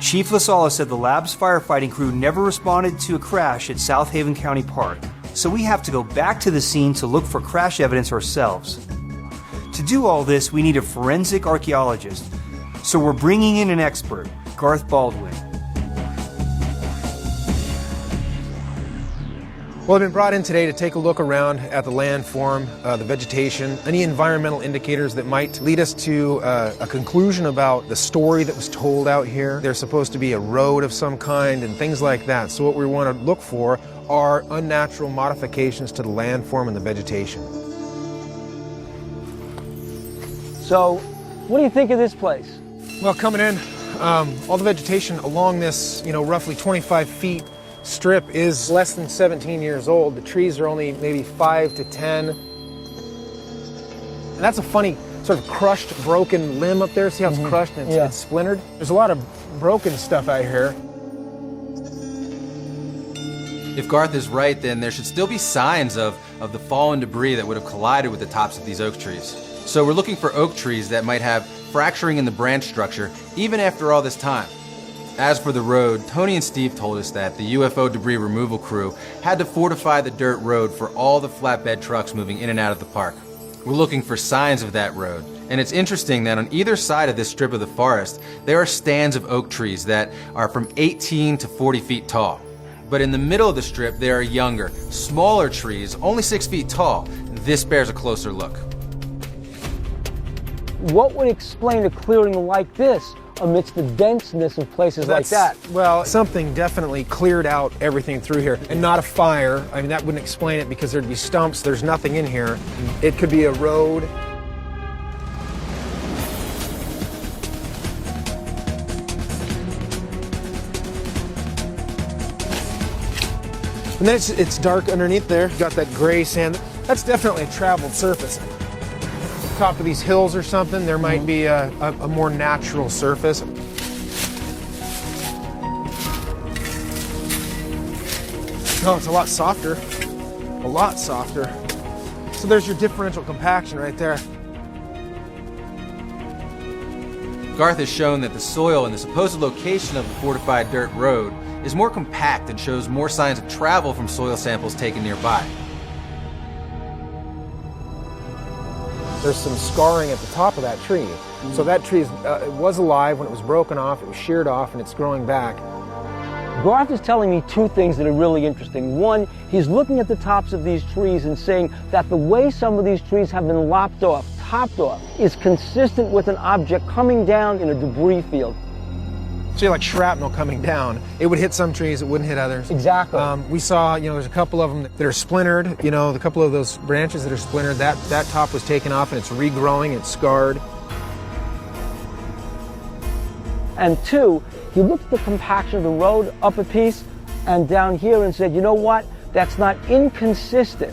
Chief LaSala said the lab's firefighting crew never responded to a crash at South Haven County Park, so we have to go back to the scene to look for crash evidence ourselves. To do all this, we need a forensic archaeologist, so we're bringing in an expert, Garth Baldwin. Well, I've been brought in today to take a look around at the landform, the vegetation, any environmental indicators that might lead us to a conclusion about the story that was told out here. There's supposed to be a road of some kind and things like that. So what we want to look for are unnatural modifications to the landform and the vegetation. So, what do you think of this place? Well, coming in, all the vegetation along this, roughly 25 feet strip is less than 17 years old. The trees are only maybe 5 to 10. And that's a funny sort of crushed, broken limb up there. See how it's crushed and it's splintered? There's a lot of broken stuff out here. If Garth is right, then there should still be signs of the fallen debris that would have collided with the tops of these oak trees. So we're looking for oak trees that might have fracturing in the branch structure even after all this time. As for the road, Tony and Steve told us that the UFO debris removal crew had to fortify the dirt road for all the flatbed trucks moving in and out of the park. We're looking for signs of that road, and it's interesting that on either side of this strip of the forest, there are stands of oak trees that are from 18 to 40 feet tall. But in the middle of the strip, there are younger, smaller trees, only 6 feet tall. This bears a closer look. What would explain a clearing like this amidst the denseness of places like that? Well, something definitely cleared out everything through here, and not a fire. I mean, that wouldn't explain it because there'd be stumps. There's nothing in here. It could be a road. And then it's dark underneath there. Got that gray sand. That's definitely a traveled surface. Top of these hills or something, there might be a more natural surface. Oh, it's a lot softer. A lot softer. So there's your differential compaction right there. Garth has shown that the soil in the supposed location of the fortified dirt road is more compact and shows more signs of travel from soil samples taken nearby. There's some scarring at the top of that tree. So that tree it was alive when it was broken off, it was sheared off, and it's growing back. Garth is telling me two things that are really interesting. One, he's looking at the tops of these trees and saying that the way some of these trees have been lopped off, topped off, is consistent with an object coming down in a debris field. So like shrapnel coming down. It would hit some trees, it wouldn't hit others. Exactly. We saw, there's a couple of them that are splintered. The couple of those branches that are splintered, that top was taken off and it's regrowing, it's scarred. And two, he looked at the compaction of the road up a piece and down here and said, you know what? That's not inconsistent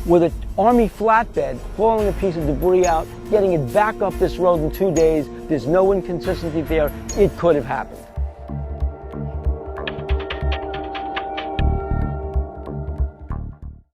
with an Army flatbed hauling a piece of debris out, getting it back up this road in 2 days. There's no inconsistency there. It could have happened.